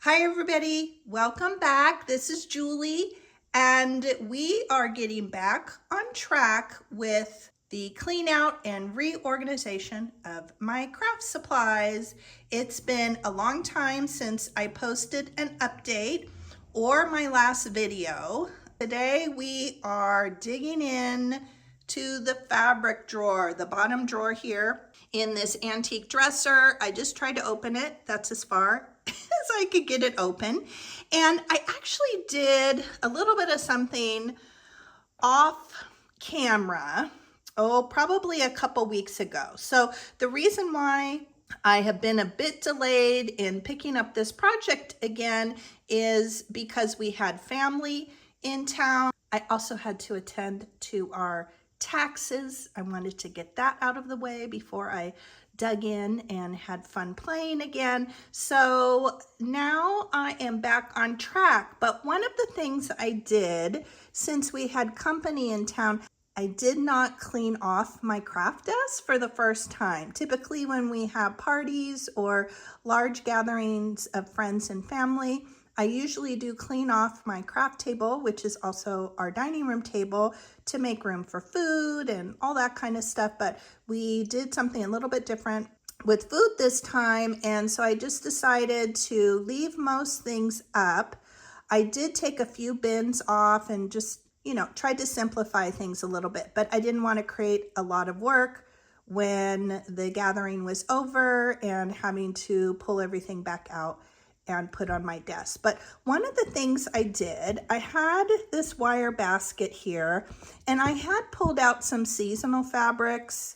Hi everybody, welcome back. This is Julie and we are getting back on track with the clean out and reorganization of my craft supplies. It's been a long time since I posted an update or my last video. Today we are digging in to the fabric drawer, the bottom drawer here in this antique dresser. I just tried to open it. That's as far as I could get it open. And I actually did a little bit of something off camera, probably a couple weeks ago. So the reason why I have been a bit delayed in picking up this project again is because we had family in town. I also had to attend to our taxes. I wanted to get that out of the way before I dug in and had fun playing again. So now I am back on track. But one of the things I did since we had company in town, I did not clean off my craft desk for the first time. Typically when we have parties or large gatherings of friends and family, I usually do clean off my craft table, which is also our dining room table, to make room for food and all that kind of stuff. But we did something a little bit different with food this time. And so I just decided to leave most things up. I did take a few bins off and just, tried to simplify things a little bit, but I didn't want to create a lot of work when the gathering was over and having to pull everything back out and put on my desk. But one of the things I did, I had this wire basket here and I had pulled out some seasonal fabrics,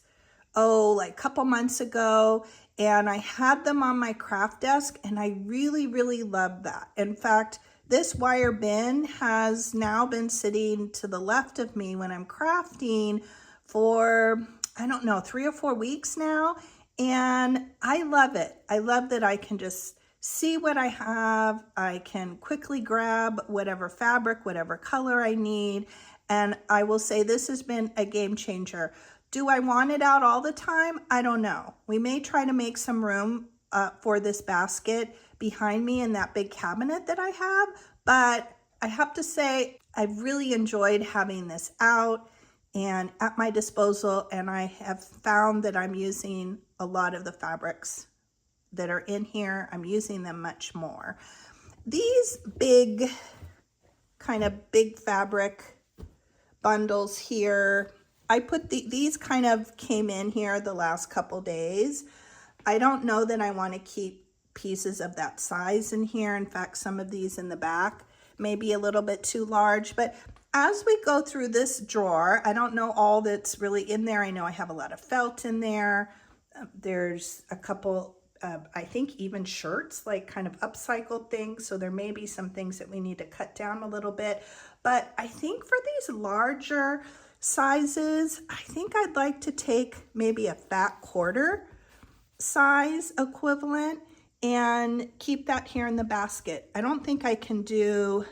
like a couple months ago, and I had them on my craft desk and I really, really love that. In fact, this wire bin has now been sitting to the left of me when I'm crafting for, I don't know, 3 or 4 weeks now. And I love it. I love that I can just see what I have. I can quickly grab whatever fabric, whatever color I need. And I will say this has been a game changer. Do I want it out all the time? I don't know. We may try to make some room for this basket behind me in that big cabinet that I have, but I have to say I've really enjoyed having this out and at my disposal, and I have found that I'm using a lot of the fabrics that are in here. I'm using them much more. These kind of big fabric bundles here, I put these kind of came in here the last couple days. I don't know that I want to keep pieces of that size in here. In fact, some of these in the back may be a little bit too large, but as we go through this drawer, I don't know all that's really in there. I know I have a lot of felt in there. There's a couple I think even shirts, like kind of upcycled things. So there may be some things that we need to cut down a little bit. But I think for these larger sizes, I think I'd like to take maybe a fat quarter size equivalent and keep that here in the basket. I don't think I can do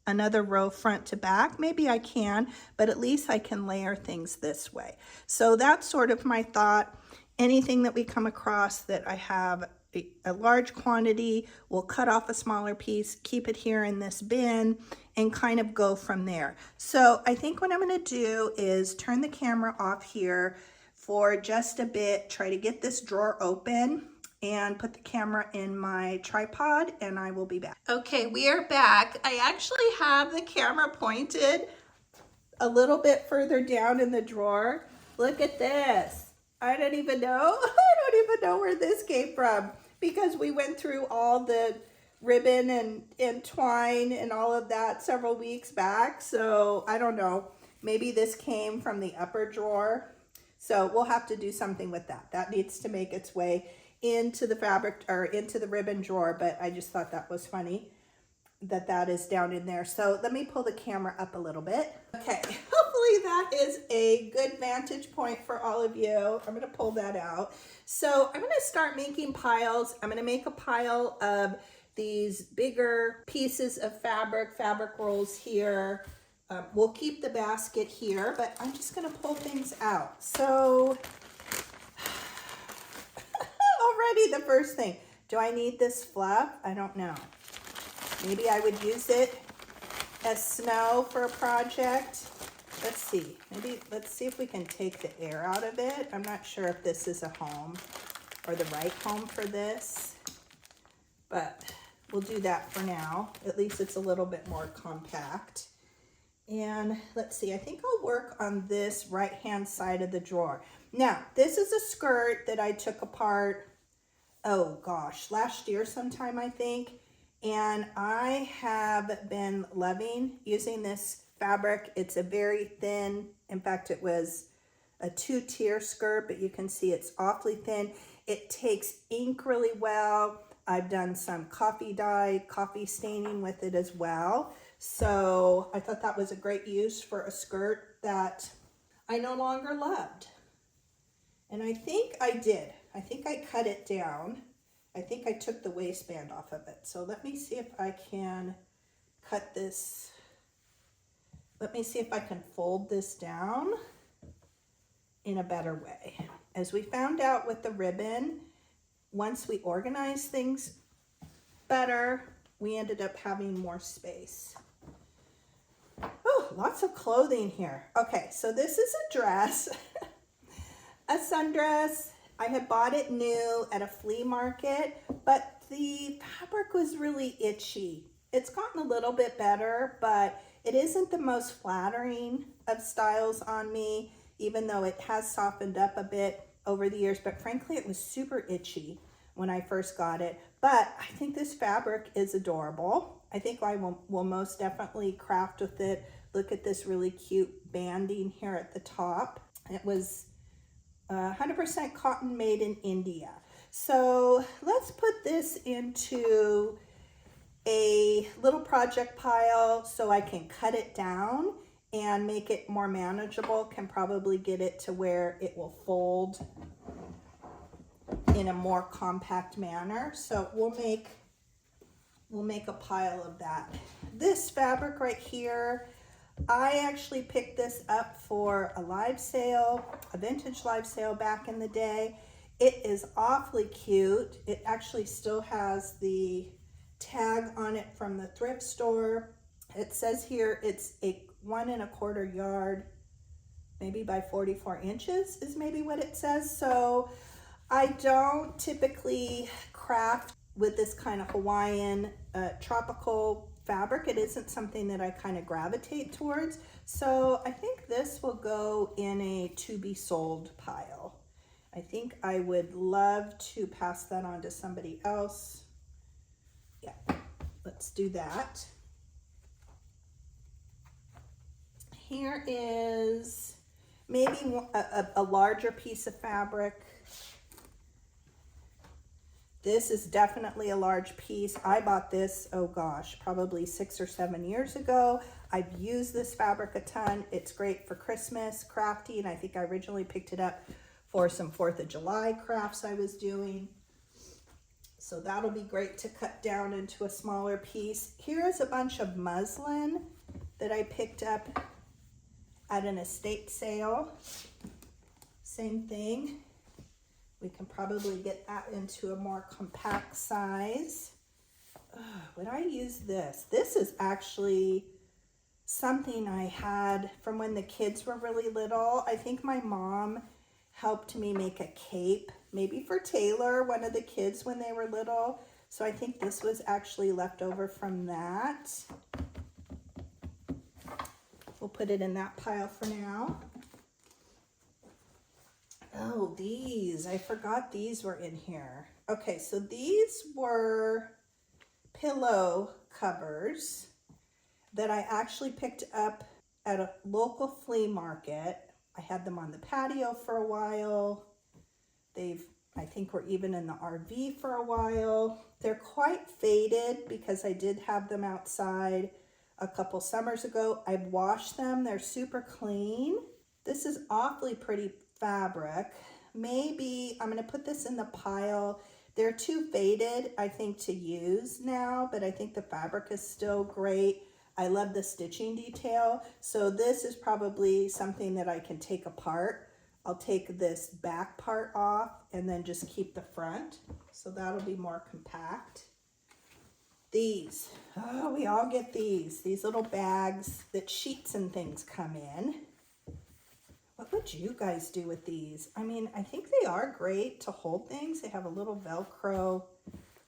another row front to back. Maybe I can, but at least I can layer things this way. So that's sort of my thought. Anything that we come across that I have a large quantity, we'll cut off a smaller piece, keep it here in this bin, and kind of go from there. So I think what I'm going to do is turn the camera off here for just a bit, try to get this drawer open and put the camera in my tripod, and I will be back. Okay, we are back. I actually have the camera pointed a little bit further down in the drawer. Look at this. I don't even know where this came from, because we went through all the ribbon and twine and all of that several weeks back. So I don't know, maybe this came from the upper drawer. So we'll have to do something with that. That needs to make its way into the fabric or into the ribbon drawer, but I just thought that was funny that is down in there. So let me pull the camera up a little bit. Okay, hopefully that is a good vantage point for all of you. I'm gonna pull that out. So I'm gonna start making piles. I'm gonna make a pile of these bigger pieces of fabric rolls here. We'll keep the basket here, but I'm just gonna pull things out. So already the first thing, do I need this fluff? I don't know. Maybe I would use it as snow for a project. Let's see. Maybe let's see if we can take the air out of it. I'm not sure if this is a home or the right home for this, but we'll do that for now. At least it's a little bit more compact. And let's see, I think I'll work on this right-hand side of the drawer. Now, this is a skirt that I took apart, oh gosh, last year sometime, I think. And I have been loving using this fabric. It's a very thin, in fact, it was a 2-tier skirt, but you can see it's awfully thin. It takes ink really well. I've done some coffee dye, coffee staining with it as well. So I thought that was a great use for a skirt that I no longer loved. And I think I did. I think I cut it down. I think I took the waistband off of it. So let me see if I can cut this. Let me see if I can fold this down in a better way. As we found out with the ribbon, once we organize things better, we ended up having more space. Oh, lots of clothing here. Okay, so this is a dress, a sundress. I had bought it new at a flea market, but the fabric was really itchy. It's gotten a little bit better, but it isn't the most flattering of styles on me, even though it has softened up a bit over the years. But frankly, it was super itchy when I first got it. But I think this fabric is adorable. I think I will most definitely craft with it. Look at this really cute banding here at the top. It was 100% cotton made in India. So let's put this into a little project pile so I can cut it down and make it more manageable. Can probably get it to where it will fold in a more compact manner. So we'll make a pile of that. This fabric right here, I actually picked this up for a live sale, a vintage live sale back in the day. It is awfully cute. It actually still has the tag on it from the thrift store. It says here it's a 1 1/4 yard, maybe by 44 inches is maybe what it says. So I don't typically craft with this kind of Hawaiian tropical fabric. It isn't something that I kind of gravitate towards. So I think this will go in a to be sold pile. I think I would love to pass that on to somebody else. Yeah, let's do that. Here is maybe a larger piece of fabric. This is definitely a large piece. I bought this, oh gosh, probably 6 or 7 years ago. I've used this fabric a ton. It's great for Christmas crafting. I think I originally picked it up for some 4th of July crafts I was doing. So that'll be great to cut down into a smaller piece. Here is a bunch of muslin that I picked up at an estate sale. Same thing. We can probably get that into a more compact size. Would I use this? This is actually something I had from when the kids were really little. I think my mom helped me make a cape, maybe for Taylor, one of the kids when they were little. So I think this was actually left over from that. We'll put it in that pile for now. Oh, these, I forgot these were in here. Okay, so these were pillow covers that I actually picked up at a local flea market. I had them on the patio for a while. I think were even in the RV for a while. They're quite faded because I did have them outside a couple summers ago. I've washed them, they're super clean. This is awfully pretty fabric. Maybe I'm going to put this in the pile. They're too faded, I think, to use now, but I think the fabric is still great. I love the stitching detail. So this is probably something that I can take apart. I'll take this back part off and then just keep the front. So that'll be more compact. These, oh, we all get these little bags that sheets and things come in. What would you guys do with these? I mean, I think they are great to hold things. They have a little Velcro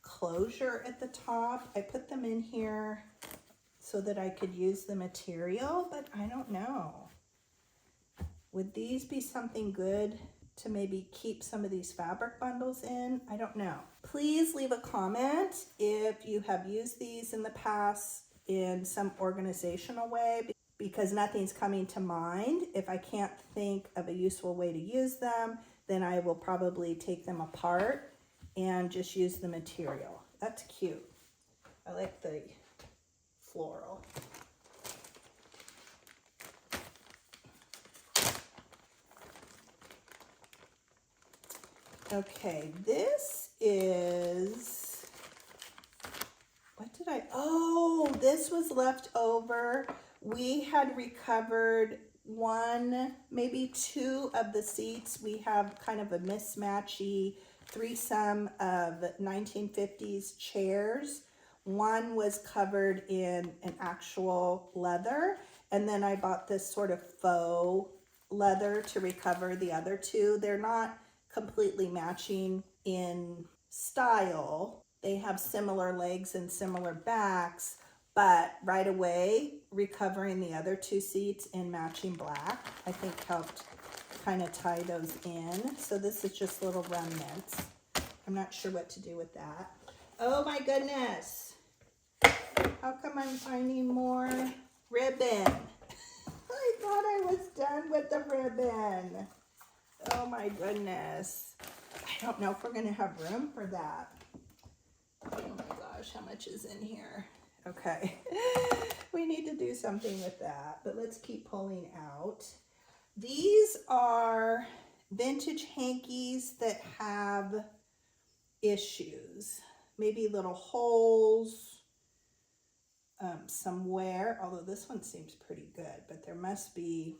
closure at the top. I put them in here so that I could use the material, but I don't know. Would these be something good to maybe keep some of these fabric bundles in? I don't know. Please leave a comment if you have used these in the past in some organizational way, because nothing's coming to mind. If I can't think of a useful way to use them, then I will probably take them apart and just use the material. That's cute. I like the floral. Okay, this is, what did oh, this was left over. We had recovered one, maybe two of the seats. We have kind of a mismatchy threesome of 1950s chairs. One was covered in an actual leather, and then I bought this sort of faux leather to recover the other two. They're not completely matching in style. They have similar legs and similar backs, but right away recovering the other two seats in matching black, I think helped kind of tie those in. So this is just little remnants. I'm not sure what to do with that. Oh my goodness. How come I'm finding more ribbon? I thought I was done with the ribbon. Oh my goodness. I don't know if we're gonna have room for that. Oh my gosh, how much is in here? Okay, we need to do something with that, but let's keep pulling out. These are vintage hankies that have issues, maybe little holes somewhere, although this one seems pretty good, but there must be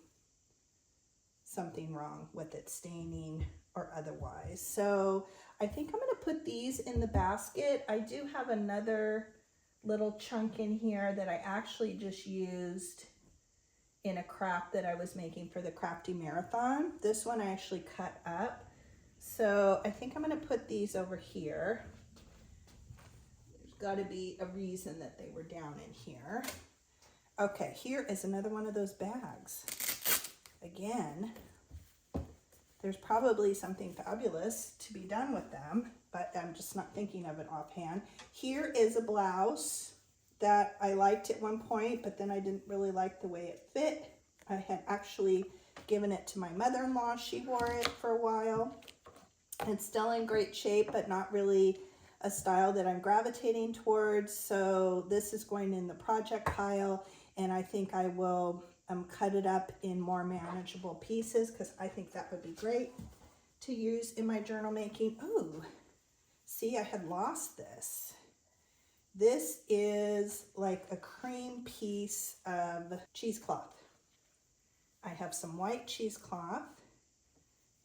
something wrong with it, staining or otherwise. So I think I'm going to put these in the basket. I do have another little chunk in here that I actually just used in a craft that I was making for the Crafty Marathon. This one I actually cut up. So I think I'm going to put these over here. There's got to be a reason that they were down in here. Okay, here is another one of those bags. Again, there's probably something fabulous to be done with them, but I'm just not thinking of it offhand. Here is a blouse that I liked at one point, but then I didn't really like the way it fit. I had actually given it to my mother-in-law. She wore it for a while. It's still in great shape, but not really a style that I'm gravitating towards. So this is going in the project pile, and I think I will cut it up in more manageable pieces because I think that would be great to use in my journal making. Ooh, see, I had lost this. This is like a cream piece of cheesecloth. I have some white cheesecloth,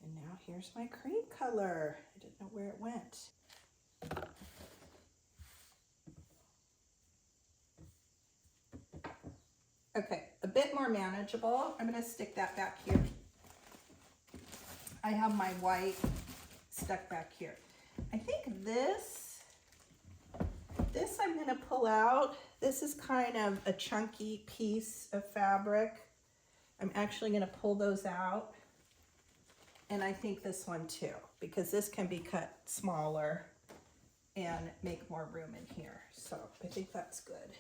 and now here's my cream color. I didn't know where it went. Okay, a bit more manageable. I'm going to stick that back here. I have my white stuck back here. I think this I'm going to pull out. This is kind of a chunky piece of fabric. I'm actually going to pull those out. And I think this one too, because this can be cut smaller and make more room in here. So I think that's good.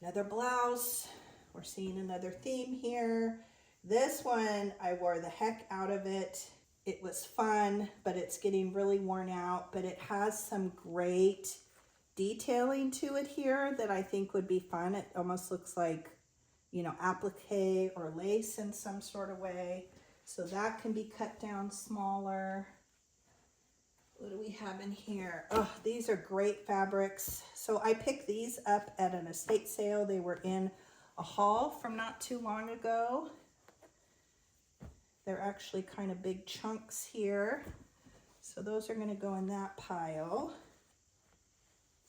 Another blouse. We're seeing another theme here. This one, I wore the heck out of it. It was fun, but it's getting really worn out, but it has some great detailing to it here that I think would be fun. It almost looks like, you know, applique or lace in some sort of way. So that can be cut down smaller. What do we have in here? Oh, these are great fabrics. So I picked these up at an estate sale. They were in a haul from not too long ago. They're actually kind of big chunks here. So those are going to go in that pile.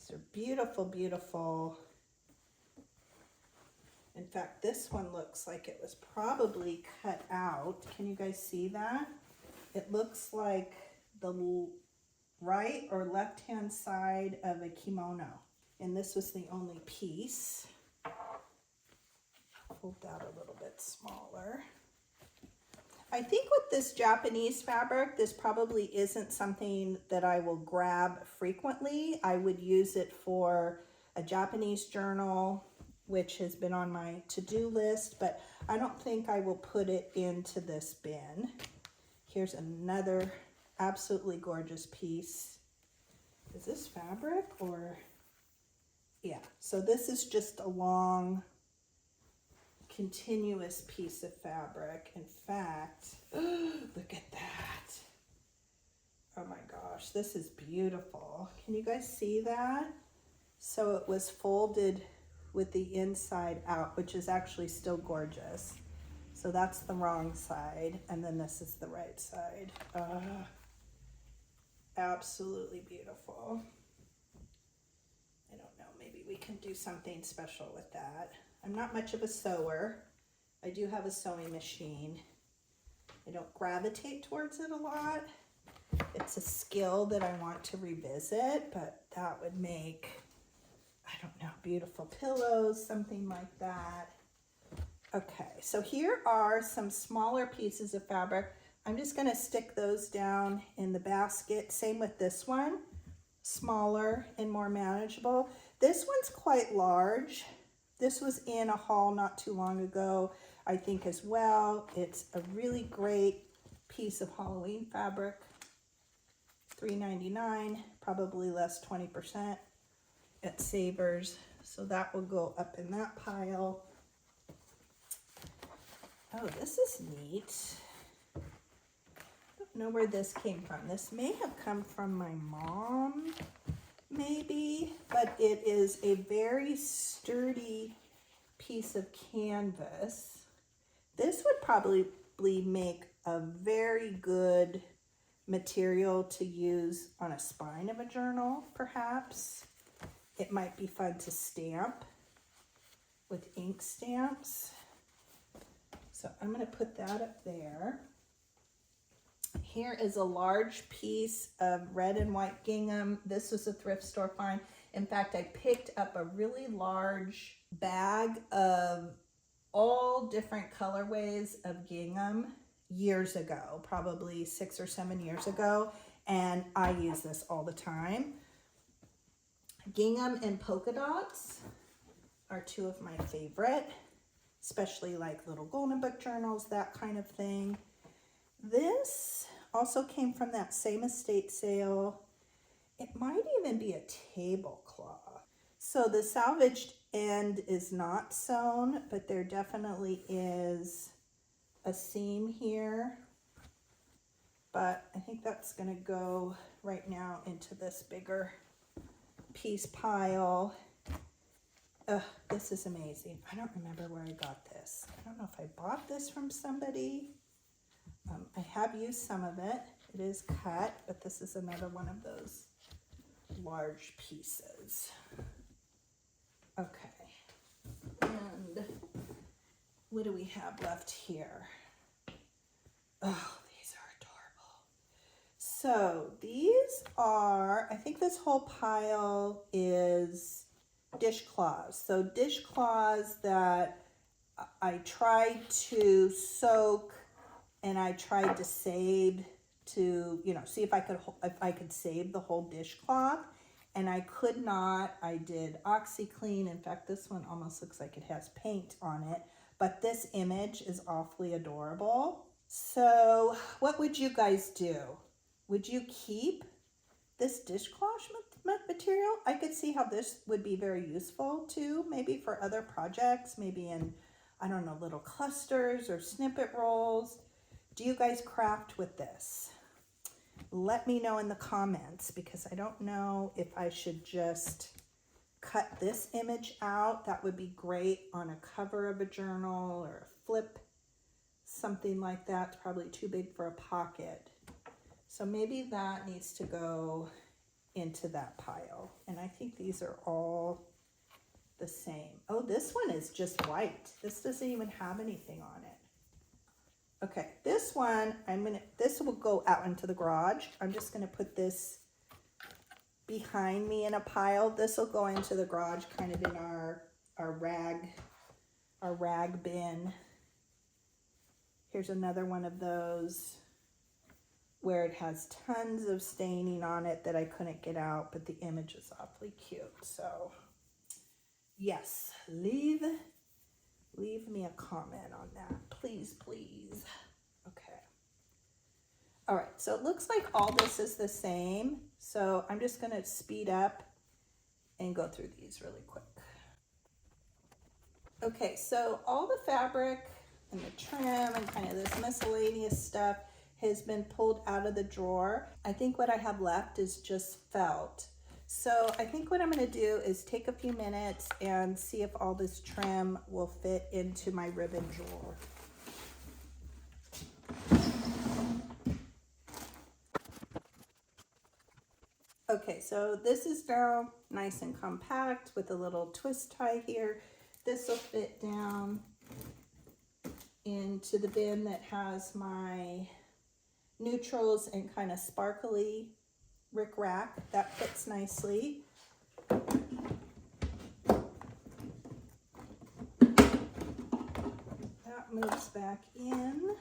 These are beautiful, beautiful. In fact, this one looks like it was probably cut out. Can you guys see that? It looks like the right or left-hand side of a kimono. And this was the only piece. Fold that a little bit smaller. I think with this Japanese fabric, this probably isn't something that I will grab frequently. I would use it for a Japanese journal, which has been on my to-do list, but I don't think I will put it into this bin. Here's another absolutely gorgeous piece. Is this fabric or? Yeah, so this is just a long, continuous piece of fabric. In fact, look at that. Oh my gosh, this is beautiful. Can you guys see that? So it was folded with the inside out, which is actually still gorgeous. So that's the wrong side, and then this is the right side. Absolutely beautiful. I don't know, maybe we can do something special with that. I'm not much of a sewer. I do have a sewing machine. I don't gravitate towards it a lot. It's a skill that I want to revisit, but that would make, I don't know, beautiful pillows, something like that. Okay, so here are some smaller pieces of fabric. I'm just going to stick those down in the basket. Same with this one, smaller and more manageable. This one's quite large. This was in a haul not too long ago, I think, as well. It's a really great piece of Halloween fabric. $3.99, probably less 20% at Savers. So that will go up in that pile. Oh, this is neat. I don't know where this came from. This may have come from my mom, maybe, but it is a very sturdy piece of canvas. This would probably make a very good material to use on a spine of a journal, perhaps. It might be fun to stamp with ink stamps. So I'm going to put that up there. Here is a large piece of red and white gingham. This was a thrift store find. In fact, I picked up a really large bag of all different colorways of gingham years ago, probably 6 or 7 years ago, and I use this all the time. Gingham and polka dots are two of my favorite, especially like little golden book journals, that kind of thing. This also came from that same estate sale. It might even be a tablecloth. So the salvaged end is not sewn, but there definitely is a seam here. But I think that's going to go right now into this bigger piece pile. This is amazing. I don't remember where I got this. I don't know if I bought this from somebody. I have used some of it. It is cut, but this is another one of those large pieces. Okay. And what do we have left here? Oh, these are adorable. So these are, I think this whole pile is dishcloths. So dishcloths that I tried to soak and I tried to save to, see if I could save the whole dishcloth, and I could not. I did OxyClean. In fact, this one almost looks like it has paint on it, but this image is awfully adorable. So what would you guys do? Would you keep this dishcloth material? I could see how this would be very useful too, maybe for other projects, maybe in, I don't know, little clusters or snippet rolls. Do you guys craft with this? Let me know in the comments, because I don't know if I should just cut this image out. That would be great on a cover of a journal or a flip, something like that. It's probably too big for a pocket. So maybe that needs to go into that pile. And I think these are all the same. Oh, this one is just white. This doesn't even have anything on it. Okay, this one, this will go out into the garage. I'm just gonna put this behind me in a pile. This will go into the garage, kind of in our rag bin. Here's another one of those where it has tons of staining on it that I couldn't get out, but the image is awfully cute. So yes, leave me a comment on that, please, please. Okay. All right, so it looks like all this is the same. So I'm just gonna speed up and go through these really quick. Okay, so all the fabric and the trim and kind of this miscellaneous stuff has been pulled out of the drawer. I think what I have left is just felt. So I think what I'm gonna do is take a few minutes and see if all this trim will fit into my ribbon drawer. Okay, so this is now nice and compact with a little twist tie here. This will fit down into the bin that has my neutrals and kind of sparkly rickrack. That fits nicely. That moves back in.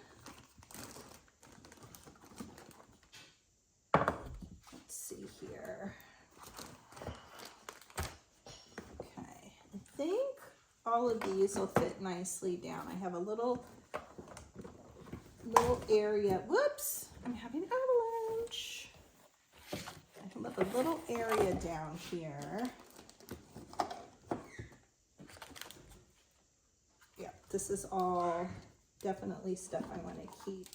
Let's see here. Okay, I think all of these will fit nicely down. I have a little area. Whoops, I'm having an avalanche. I have a little area down here. Yeah, this is all definitely stuff I want to keep.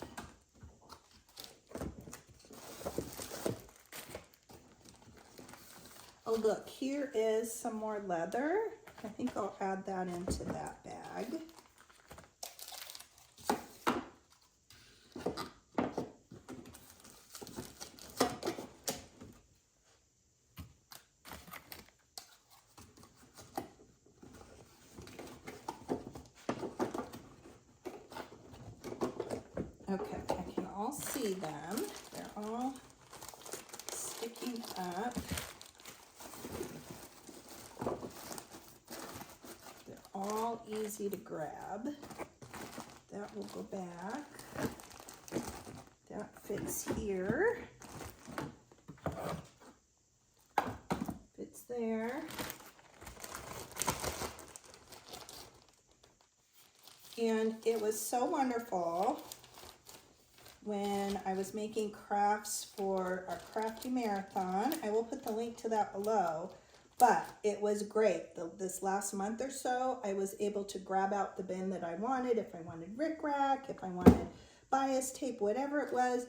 Oh, look, here is some more leather. I think I'll add that into that bag. Okay, I can all see them. They're all sticking up. They're all easy to grab. That will go back. That fits here. Fits there. And it was so wonderful when I was making crafts for our crafty marathon. I will put the link to that below, but it was great. This last month or so, I was able to grab out the bin that I wanted. If I wanted rickrack, if I wanted bias tape, whatever it was,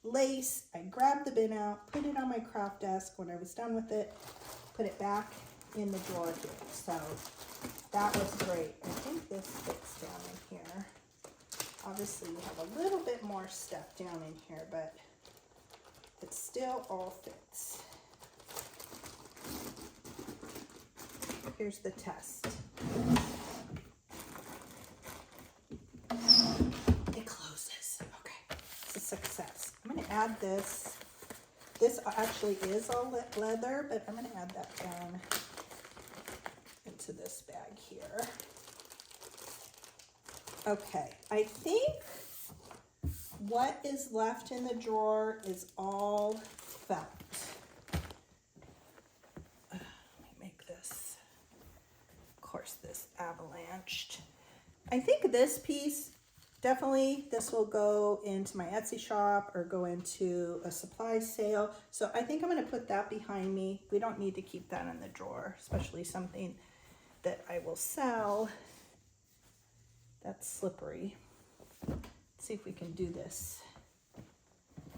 lace, I grabbed the bin out, put it on my craft desk. When I was done with it, put it back in the drawer here. So that was great. I think this fits down in here. Obviously, we have a little bit more stuff down in here, but it still all fits. Here's the test. It closes. Okay, it's a success. I'm going to add this. This actually is all leather, but I'm going to add that down into this bag here. Okay, I think what is left in the drawer is all felt. Let me make this, of course, this avalanched. I think this piece, definitely this will go into my Etsy shop or go into a supply sale. So I think I'm going to put that behind me. We don't need to keep that in the drawer, especially something that I will sell. That's slippery. Let's see if we can do this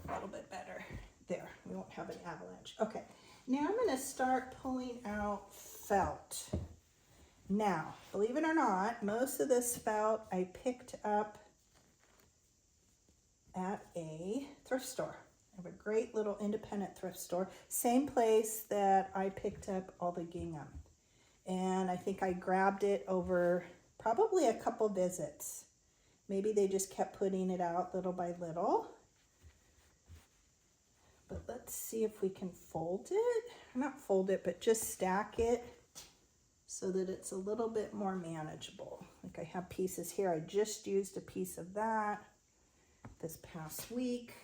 a little bit better. There, we won't have an avalanche. Okay, now I'm going to start pulling out felt. Now, believe it or not, most of this felt I picked up at a thrift store. I have a great little independent thrift store. Same place that I picked up all the gingham. And I think I grabbed it over probably a couple visits. Maybe they just kept putting it out little by little. But let's see if we can fold it. Not fold it, but just stack it so that it's a little bit more manageable. Like I have pieces here. I just used a piece of that this past week.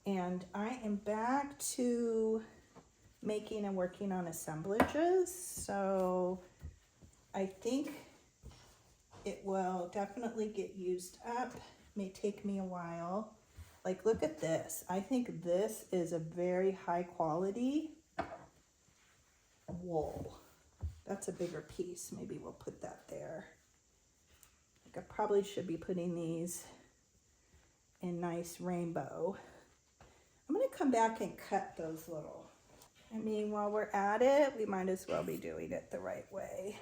And I am back to making and working on assemblages. So I think it will definitely get used up. May take me a while. Like, look at this. I think this is a very high quality wool. That's a bigger piece. Maybe we'll put that there. Like, I probably should be putting these in nice rainbow. I'm going to come back and cut those little. I mean, while we're at it, we might as well be doing it the right way.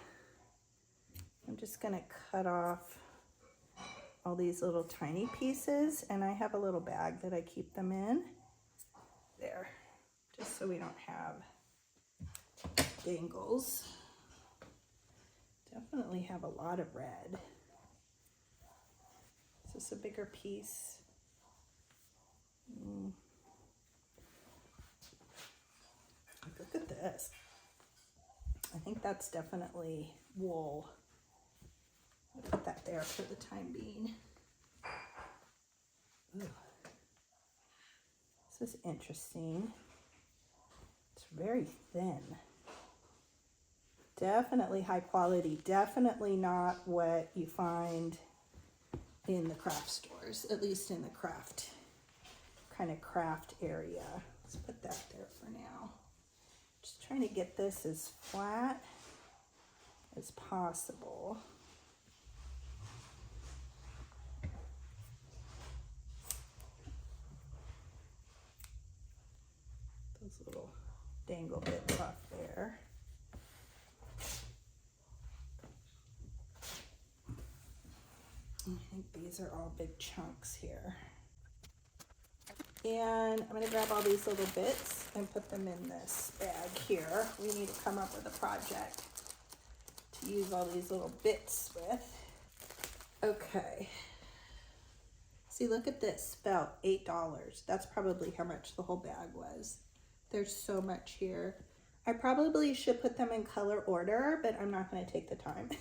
I'm just going to cut off all these little tiny pieces, and I have a little bag that I keep them in there, just so we don't have dangles. Definitely have a lot of red. Is this a bigger piece? Look at this. I think that's definitely wool. I'll put that there for the time being. Ooh. This is interesting. It's very thin. Definitely high quality. Definitely not what you find in the craft stores, at least in the craft area. Let's put that there for now. Just trying to get this as flat as possible. Those little dangle bits off there. I think these are all big chunks here. And I'm going to grab all these little bits and put them in this bag here. We need to come up with a project to use all these little bits with. Okay. See, look at this felt $8. That's probably how much the whole bag was. There's so much here. I probably should put them in color order, but I'm not going to take the time to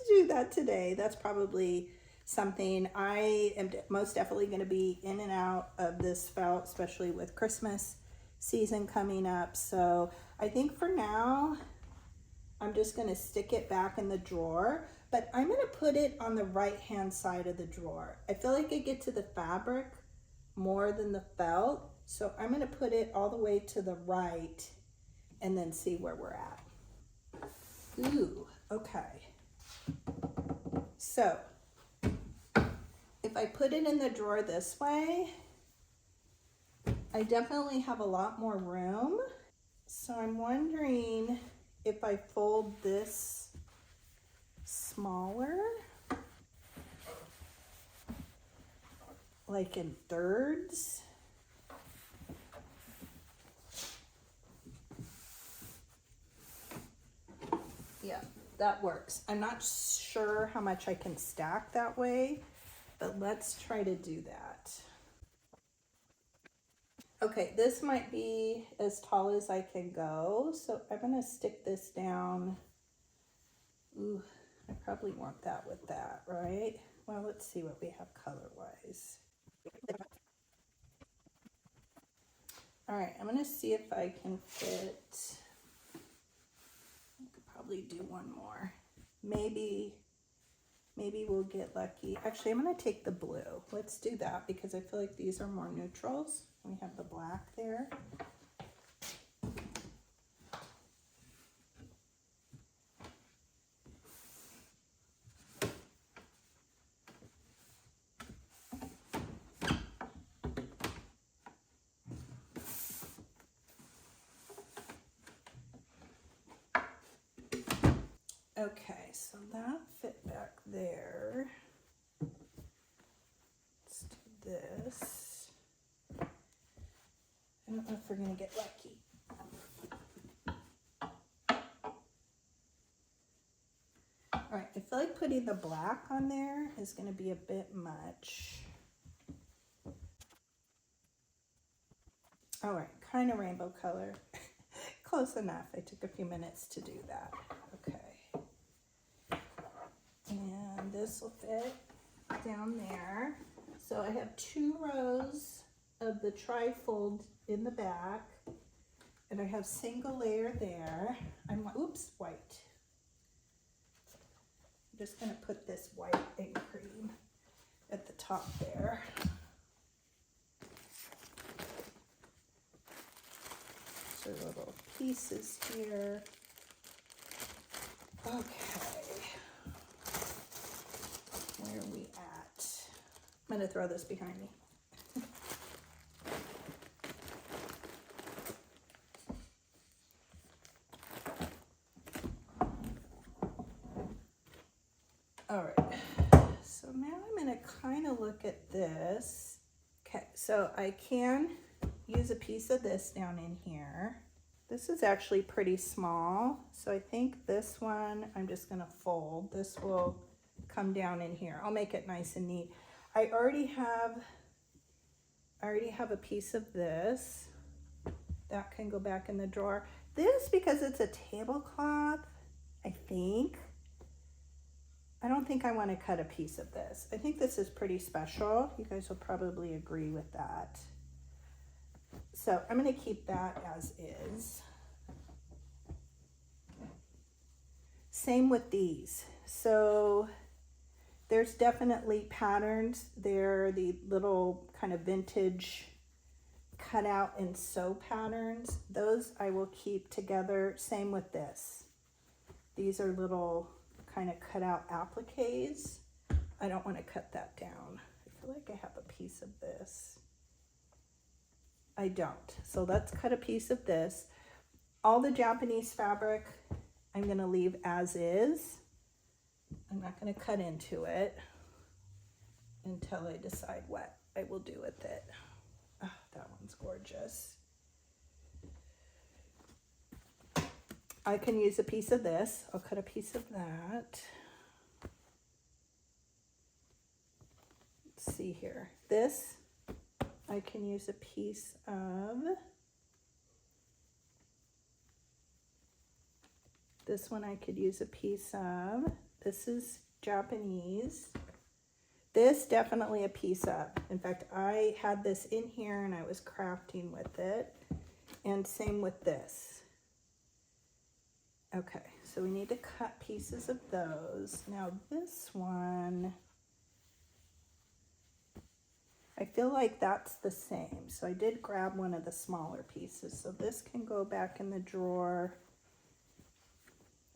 do that today. That's probably something I am most definitely going to be in and out of this felt, especially with Christmas season coming up. So I think for now, I'm just going to stick it back in the drawer, but I'm going to put it on the right-hand side of the drawer. I feel like I get to the fabric more than the felt, so I'm going to put it all the way to the right and then see where we're at. Ooh, okay. So if I put it in the drawer this way, I definitely have a lot more room. So I'm wondering if I fold this smaller, like in thirds. Yeah, that works. I'm not sure how much I can stack that way, but let's try to do that. Okay, this might be as tall as I can go, so I'm gonna stick this down. Ooh, I probably want that with that, right? Well, let's see what we have color-wise. All right, I'm gonna see if I can fit, I could probably do one more. Maybe we'll get lucky. Actually, I'm gonna take the blue. Let's do that because I feel like these are more neutrals. We have the black there. Okay, so that fit back there. Let's do going to get lucky. All right, I feel like putting the black on there is going to be a bit much. All right, kind of rainbow color. Close enough. I took a few minutes to do that. Okay. And this will fit down there. So I have 2 rows of the trifold in the back, and I have single layer there. Oops, white. I'm just going to put this white and cream at the top there. So little pieces here. Okay. Where are we at? I'm going to throw this behind me. All right, so now I'm going to kind of look at this. Okay, so I can use a piece of this down in here. This is actually pretty small, so I think this one I'm just going to fold. This will come down in here. I'll make it nice and neat. I already have a piece of this. That can go back in the drawer. This, because it's a tablecloth, I don't think I want to cut a piece of this. I think this is pretty special. You guys will probably agree with that. So I'm going to keep that as is. Same with these. So there's definitely patterns. They're the little kind of vintage cut out and sew patterns. Those I will keep together. Same with this. These are little kind of cut out appliques. I don't want to cut that down. I feel like I have a piece of this. I don't. So let's cut a piece of this. All the Japanese fabric I'm going to leave as is. I'm not going to cut into it until I decide what I will do with it. Oh, that one's gorgeous. I can use a piece of this. I'll cut a piece of that. Let's see here. This, I can use a piece of. This one I could use a piece of. This is Japanese. This definitely a piece of. In fact, I had this in here and I was crafting with it. And same with this. Okay, so we need to cut pieces of those. Now this one, I feel like that's the same. So I did grab one of the smaller pieces. So this can go back in the drawer.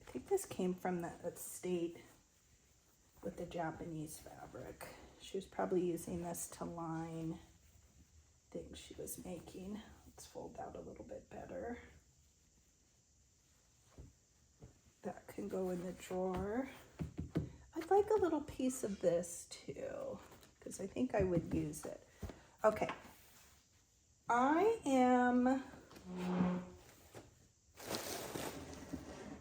I think this came from the estate with the Japanese fabric. She was probably using this to line things she was making. Let's fold out a little bit better. That can go in the drawer. I'd like a little piece of this too, because I think I would use it. Okay,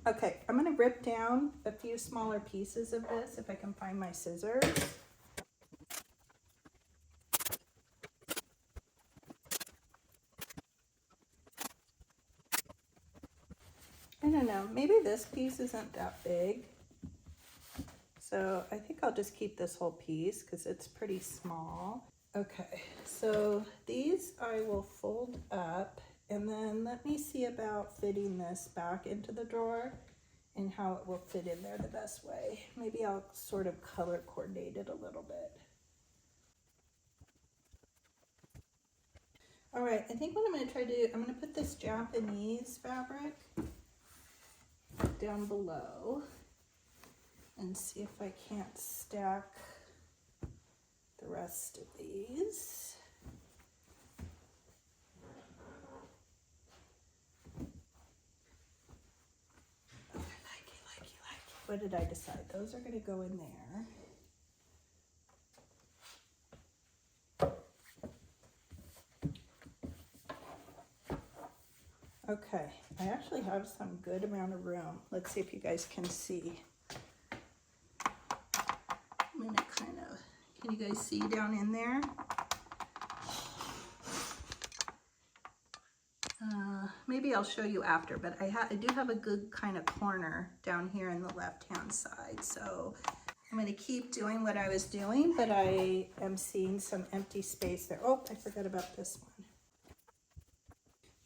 okay, I'm gonna rip down a few smaller pieces of this if I can find my scissors. I don't know, maybe this piece isn't that big. So I think I'll just keep this whole piece because it's pretty small. Okay, so these I will fold up, and then let me see about fitting this back into the drawer and how it will fit in there the best way. Maybe I'll sort of color coordinate it a little bit. All right, I think what I'm going to try to do, I'm going to put this Japanese fabric down below and see if I can't stack the rest of these. Oh, likey. What did I decide? Those are going to go in there. Okay, I actually have some good amount of room. Let's see if you guys can see. I'm gonna kind of, can you guys see down in there? Maybe I'll show you after, but I do have a good kind of corner down here in the left-hand side. So I'm gonna keep doing what I was doing, but I am seeing some empty space there. Oh, I forgot about this one.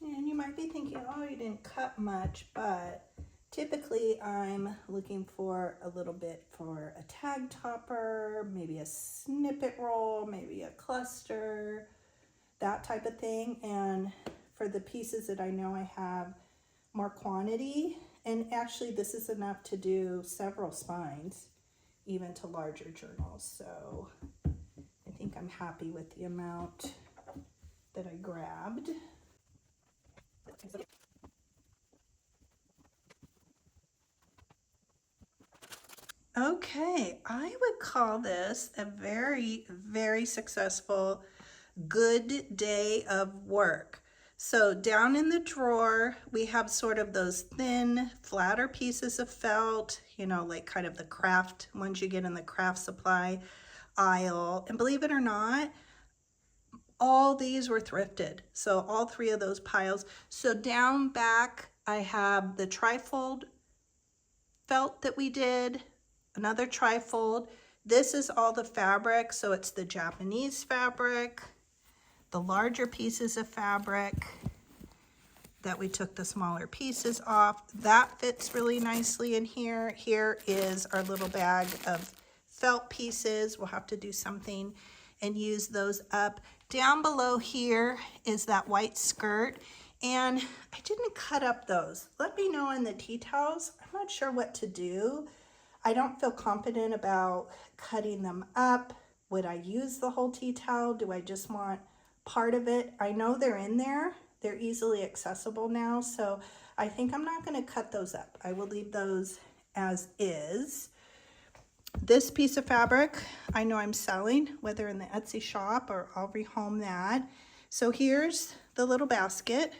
And you might be thinking, oh, you didn't cut much, but typically I'm looking for a little bit for a tag topper, maybe a snippet roll, maybe a cluster, that type of thing. And for the pieces that I know I have more quantity, and actually this is enough to do several spines, even to larger journals. So I think I'm happy with the amount that I grabbed. Okay, I would call this a very, very successful, good day of work. So down in the drawer, we have sort of those thin, flatter pieces of felt, you know, like kind of the craft ones you get in the craft supply aisle. And believe it or not, all these were thrifted. So all three of those piles. So down back, I have the trifold felt that we did, another trifold. This is all the fabric, so it's the Japanese fabric, the larger pieces of fabric that we took the smaller pieces off. That fits really nicely in here. Here is our little bag of felt pieces. We'll have to do something and use those up. Down below here is that white skirt, and I didn't cut up those. Let me know in the tea towels. I'm not sure what to do. I don't feel confident about cutting them up. Would I use the whole tea towel? Do I just want part of it? I know they're in there. They're easily accessible now, so I think I'm not going to cut those up. I will leave those as is. This piece of fabric, I know I'm selling, whether in the Etsy shop or I'll rehome that. So here's the little basket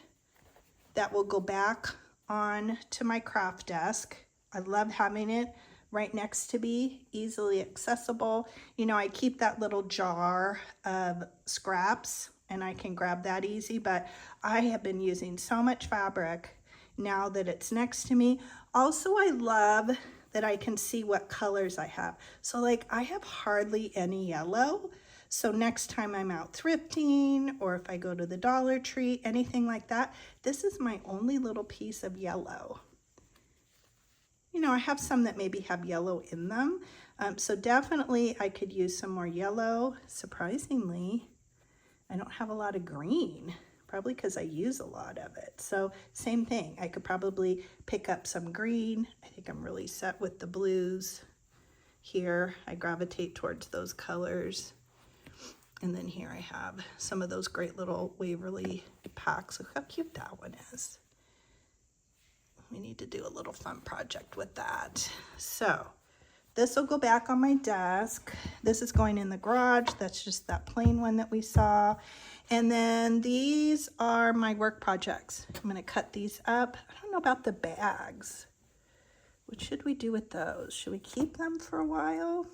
that will go back on to my craft desk. I love having it right next to me, easily accessible. You know, I keep that little jar of scraps and I can grab that easy, but I have been using so much fabric now that it's next to me. Also, I love that I can see what colors I have. So like I have hardly any yellow. So next time I'm out thrifting, or if I go to the Dollar Tree, anything like that, this is my only little piece of yellow. You know, I have some that maybe have yellow in them. So definitely I could use some more yellow. Surprisingly, I don't have a lot of green, probably because I use a lot of it. So same thing, I could probably pick up some green. I think I'm really set with the blues here. I gravitate towards those colors. And then here I have some of those great little Waverly packs. Look how cute that one is. We need to do a little fun project with that. So this will go back on my desk. This is going in the garage. That's just that plain one that we saw. And then these are my work projects. I'm going to cut these up. I don't know about the bags. What should we do with those? Should we keep them for a while?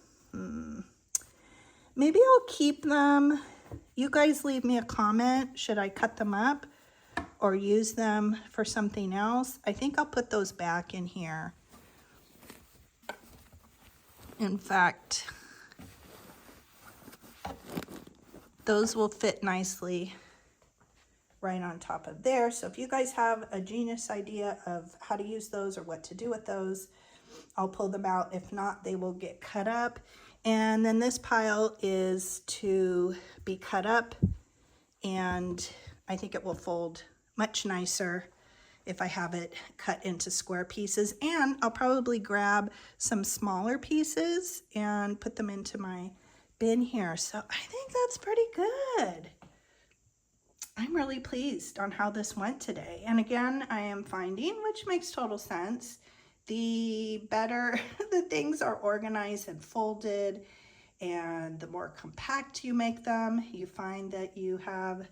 Maybe I'll keep them. You guys leave me a comment. Should I cut them up or use them for something else? I think I'll put those back in here. In fact, those will fit nicely right on top of there. So if you guys have a genius idea of how to use those or what to do with those, I'll pull them out. If not, they will get cut up. And then this pile is to be cut up, and I think it will fold much nicer if I have it cut into square pieces. And I'll probably grab some smaller pieces and put them into my bin here. So I think that's pretty good. I'm really pleased on how this went today. And again, I am finding, which makes total sense, the better the things are organized and folded, and the more compact you make them, you find that you have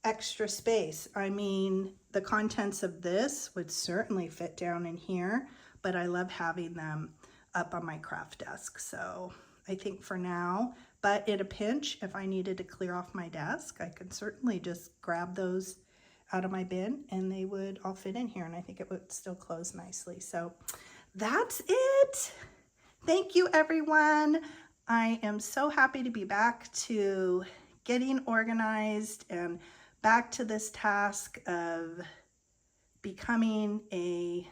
extra space. I mean, the contents of this would certainly fit down in here, but I love having them up on my craft desk. So I think for now, but in a pinch, if I needed to clear off my desk, I could certainly just grab those out of my bin and they would all fit in here, and I think it would still close nicely. So that's it. Thank you, everyone. I am so happy to be back to getting organized and back to this task of becoming a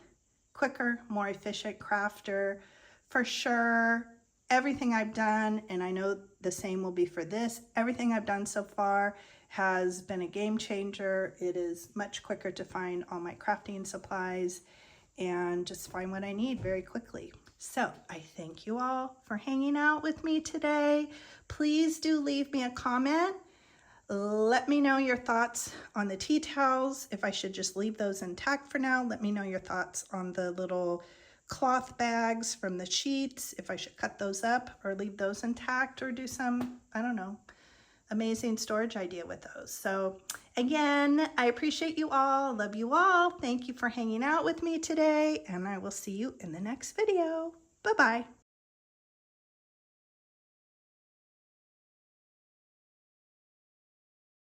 quicker, more efficient crafter. For sure, everything I've done, and I know the same will be for this, everything I've done so far has been a game changer. It is much quicker to find all my crafting supplies and just find what I need very quickly. So I thank you all for hanging out with me today. Please do leave me a comment. Let me know your thoughts on the tea towels, if I should just leave those intact for now. Let me know your thoughts on the little cloth bags from the sheets, if I should cut those up or leave those intact or do some, I don't know, amazing storage idea with those. So again, I appreciate you all, love you all. Thank you for hanging out with me today, and I will see you in the next video. Bye-bye.